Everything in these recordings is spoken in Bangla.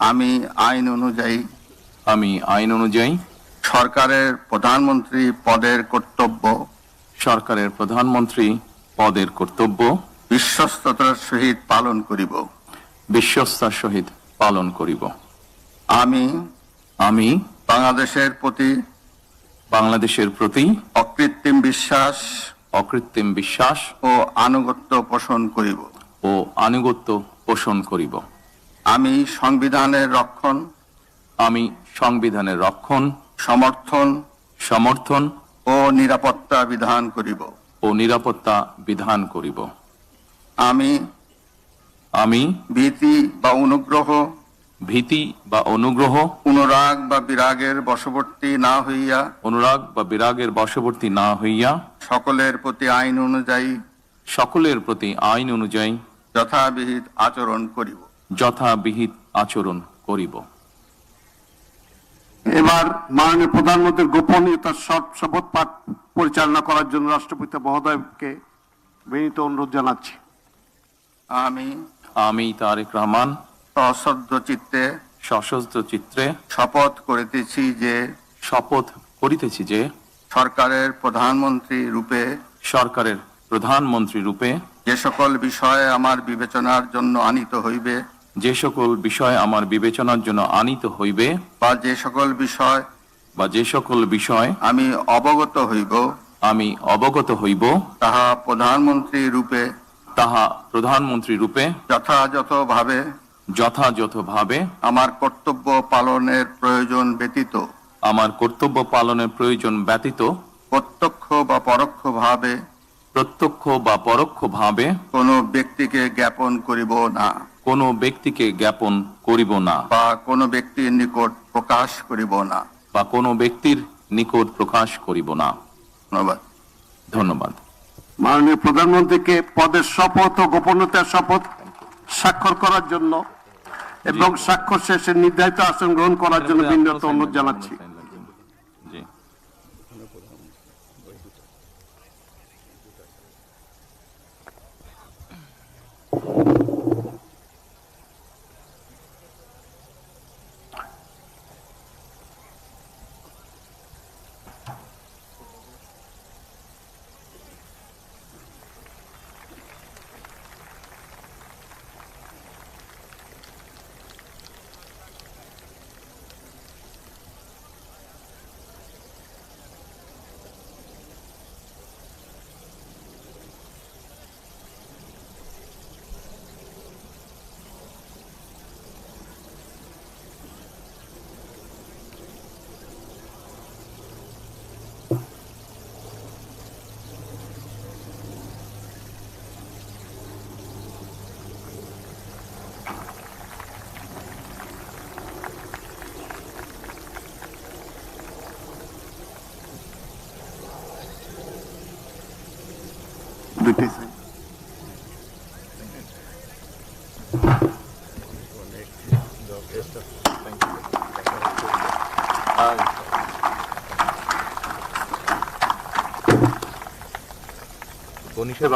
আমি আইন অনুযায়ী আমি আইন অনুযায়ী সরকারের প্রধানমন্ত্রী পদের কর্তব্য সরকারের প্রধানমন্ত্রী পদের কর্তব্য বিশ্বস্ততার সহিত পালন করিব। বিশ্বস্তার সহিত পালন করিব। আমি আমি বাংলাদেশের প্রতি অকৃত্রিম বিশ্বাস ও আনুগত্য পোষণ করিব। আমি সংবিধানের রক্ষণ, সমর্থন ও নিরাপত্তা বিধান করিব। আমি ভীতি বা অনুগ্রহ, অনুরাগ বা বিরাগের বশবর্তী না হইয়া সকলের প্রতি আইন অনুযায়ী যথাবিহিত আচরণ করিব। এবার মাননীয় প্রধানমন্ত্রীর গোপনীয়তার শপথ পাঠ পরিচালনা করার জন্য রাষ্ট্রপতি মহোদয়কে বিনীত অনুরোধ জানাচ্ছি। আমি তারেক রহমান সশস্ত্র চিত্রে শপথ করিতেছি যে সরকারের প্রধানমন্ত্রী রূপে যে সকল বিষয় আমার বিবেচনার জন্য আনিত হইবে বা যে সকল বিষয় আমি অবগত হইব তাহা প্রধানমন্ত্রী রূপে যথাযথভাবে আমার কর্তব্য পালনের প্রয়োজন ব্যতীত প্রত্যক্ষ বা পরোক্ষভাবে কোনো ব্যক্তিকে জ্ঞাপন করিব না বা কোনো ব্যক্তির নিকট প্রকাশ করিব না। ধন্যবাদ। মাননীয় প্রধানমন্ত্রীকে পদের শপথ ও গোপনীয়তার শপথ স্বাক্ষর করার জন্য এবং স্বাক্ষর শেষে নির্ধারিত আসন গ্রহণ করার জন্য বিনীত অনুরোধ জানাচ্ছি।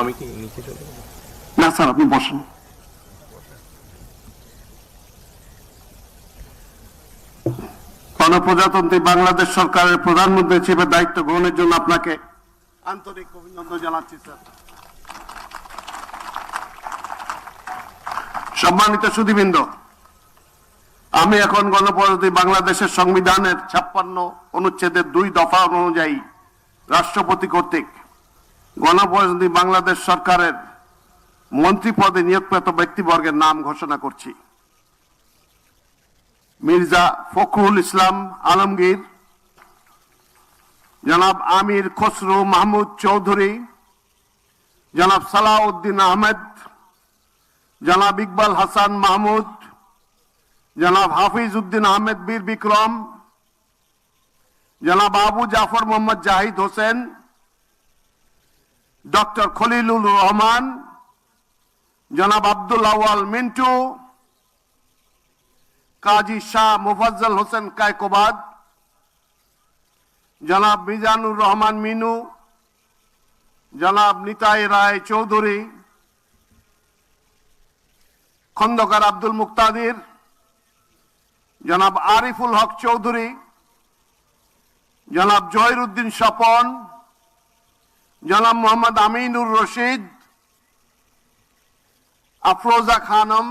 আমি কি নিচে চলে যাব? না স্যার, আপনি বসেন। গণপ্রজাতন্ত্রী বাংলাদেশ সরকারের প্রধানমন্ত্রী হিসেবে দায়িত্ব গ্রহণের জন্য আপনাকে আন্তরিক অভিনন্দন জানাচ্ছি স্যার। সম্মানিত সুধীবৃন্দ, আমি এখন গণপ্রজাতন্ত্রী বাংলাদেশের সংবিধানের 56 অনুচ্ছেদের 2 দফা অনুযায়ী রাষ্ট্রপতি কর্তৃক গণপ্রজাতন্ত্রী বাংলাদেশ সরকারের মন্ত্রী পদে নিয়োগপ্রাপ্ত ব্যক্তিবর্গের নাম ঘোষণা করছি। মির্জা ফখরুল ইসলাম আলমগীর, জনাব আমির খসরু মাহমুদ চৌধুরী, জনাব সালাউদ্দিন আহমেদ, জনাব ইকবাল হাসান মাহমুদ, জনাব হাফিজ উদ্দিন আহমেদ বীর বিক্রম, জনাব আবু জাফর মোহাম্মদ জাহিদ হোসেন, ডক্টর খলিলুর রহমান, জনাব আব্দুল আওয়াল মিন্টু, কাজী শাহ মুফাজ্জল হোসেন কায়কোবাদ, জনাব মিজানুর রহমান মিনু, জনাব নিতাই রায় চৌধুরী, খন্দকার আব্দুল মুক্তাদির, জনাব আরিফুল হক চৌধুরী, জনাব জহিরুদ্দিন স্বপন, জনাব মোহাম্মদ আমিনুর রশিদ, আফরোজা খানম,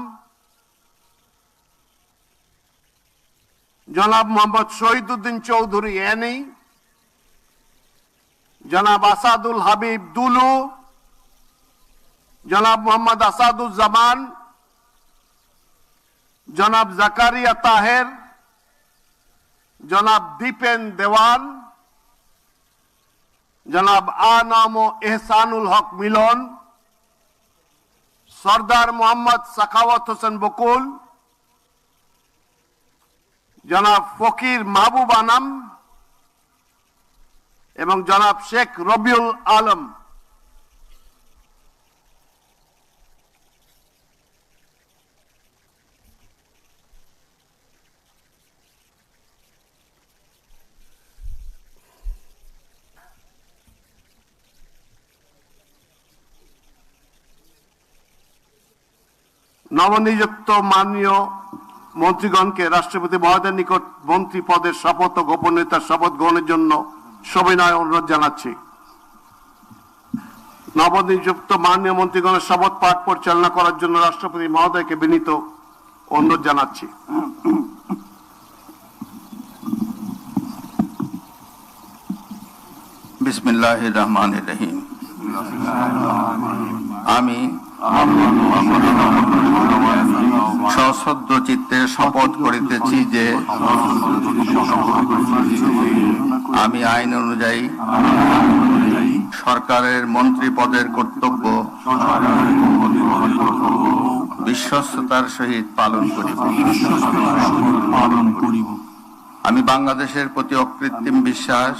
জনাব মোহাম্মদ শহীদুদ্দিন চৌধুরী এনি, জনাব আসাদুল হাবিব দুলু, জনাব মোহাম্মদ আসাদুজ্জামান, জনাব জাকারিয়া তাহের, জনাব দীপেন দেওয়ান, জনাব আনাম ও এহসানুল হক মিলন, সর্দার মোহাম্মদ সাখাওয়াত হোসেন বকুল, জনাব ফকির মাহবুব আনাম এবং জনাব শেখ রবিউল আলম। নবনিযুক্ত মাননীয় মন্ত্রীগণকে রাষ্ট্রপতি মহোদয়ের নিকট মন্ত্রী পদের শপথ ও গোপনীয়তার শপথ গ্রহণের জন্য সবিনয় অনুরোধ জানাচ্ছি। নবনিযুক্ত মাননীয় মন্ত্রীগণের শপথ পাঠ পরিচালনা করার জন্য রাষ্ট্রপতি মহোদয়কে বিনীত অনুরোধ জানাচ্ছি। বিসমিল্লাহির রহমানির রহিম। আমি সশ্রদ্ধ চিত্তে শপথ করিতেছি যে আমি আইন অনুযায়ী সরকারের মন্ত্রী পদের কর্তব্য বিশ্বস্ততার সহিত পালন করিব। আমি বাংলাদেশের প্রতি অকৃত্রিম বিশ্বাস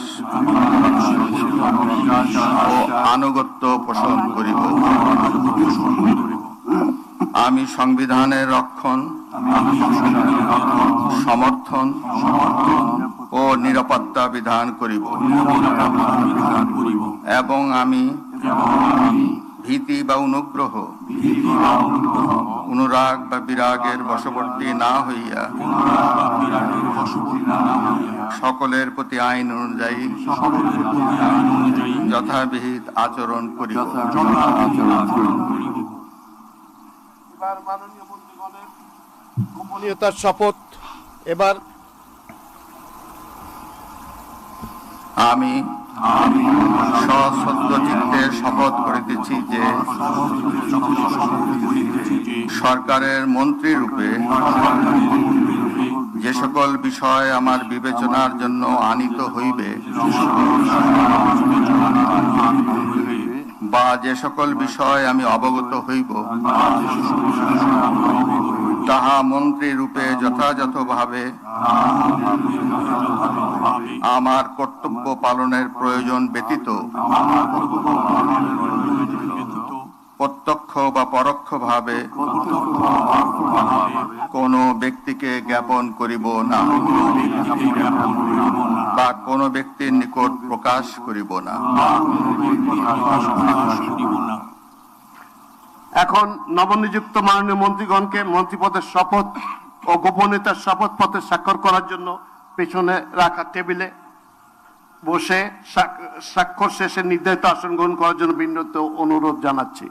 ও আনুগত্য পোষণ করিব। আমি সংবিধানের রক্ষণ, সমর্থন ও নিরাপত্তা বিধান করিব এবং আমি ভীতি বা অনুগ্রহ, অনুরাগ বা বিরাগের বশবর্তী না হইয়া সকলের প্রতি আইন অনুযায়ী যথাবিহিত আচরণ করিব। এবার মাননীয় মন্ত্রীগণের গোপনীয়তার শপথ। এবার আমি সশ্রদ্ধ চিত্তে শপথ করিতেছি যে সরকারের মন্ত্রী রূপে যে সকল বিষয় আমার বিবেচনার জন্য আনিত হইবে বা যে সকল বিষয় আমি অবগত হইব তাহা মন্ত্রী রূপে যথাযথভাবে আমার কর্তব্য পালনের প্রয়োজন ব্যতীত প্রত্যক্ষ বা পরোক্ষভাবে কোনো ব্যক্তিকে জ্ঞাপন করিব না বা কোনো ব্যক্তির নিকট প্রকাশ করিব না। এখন নবনিযুক্ত মাননীয় মন্ত্রীগণকে মন্ত্রীপদের শপথ ও গোপনীয়তার শপথ পত্রে স্বাক্ষর করার জন্য পেছনে রাখা টেবিলে বসে স্বাক্ষর শেষে নির্ধারিত আসন গ্রহণ করার জন্য বিনীত অনুরোধ জানাচ্ছি।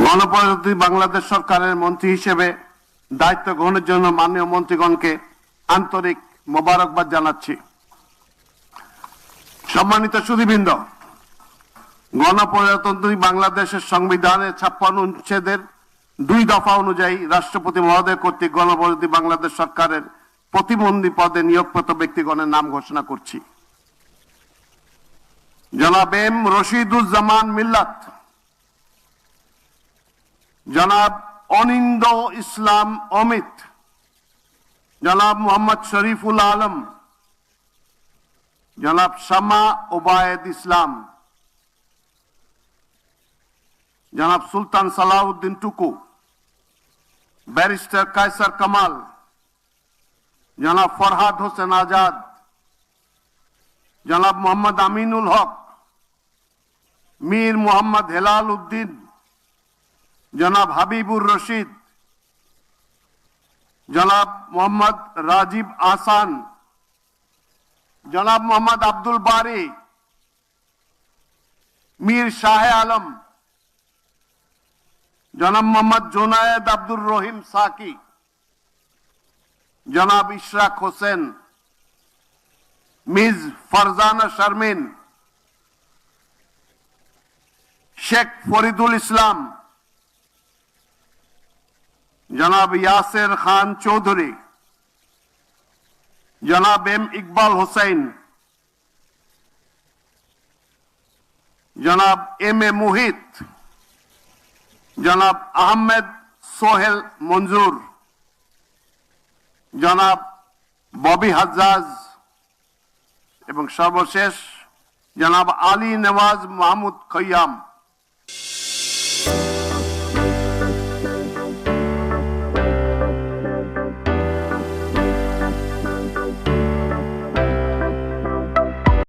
গণপ্রজাতন্ত্রী বাংলাদেশ সরকারের মন্ত্রী হিসেবে দায়িত্ব গ্রহণের জন্য মাননীয় মন্ত্রীগণকে আন্তরিক মোবারকবাদ জানাচ্ছি। সম্মানিত সুধীবৃন্দ, গণপ্রজাতন্ত্রী বাংলাদেশের সংবিধানের 56 অনুচ্ছেদের 2 দফা অনুযায়ী রাষ্ট্রপতি মহোদয় কর্তৃক গণপ্রজাতন্ত্রী বাংলাদেশ সরকারের প্রতিমন্ত্রী পদে নিয়োগপ্রাপ্ত ব্যক্তিগণের নাম ঘোষণা করছি। জনাব এম রশিদুজ্জামান মিল্লাত, জনাব অনিন্দ ইসলাম অমিত, জনাব মোহাম্মদ শরীফুল আলম, জনাব শামা ওবায়দ ইসলাম, জনাব সুলতান সালাউদ্দিন টুকু, ব্যারিস্টার কায়সার কামাল, জনাব ফরহাদ হোসেন আজাদ, জনাব মোহাম্মদ আমিনুল হক, মীর মোহাম্মদ হেলাল উদ্দিন, জনাব হাবিবুর রশিদ, জনাব মোহাম্মদ রাজীব আহসান, জনাব মোহাম্মদ আব্দুল বারি, মীর শাহ আলম, জনাব মোহাম্মদ জোনায়েদ আব্দুর রহিম সাকি, জনাব ইশরাক হোসেন, মিস ফারজানা শারমিন, শেখ ফরিদুল ইসলাম, জনাব ইয়াসের খান চৌধুরী, জনাব এম ইকবাল হোসেন, জনাব এম এ মুহিত, জনাব আহমেদ সোহেল মঞ্জুর, জনাব ববি হাজ্জাজ এবং সর্বশেষ জনাব আলী নওয়াজ মাহমুদ খৈয়াম।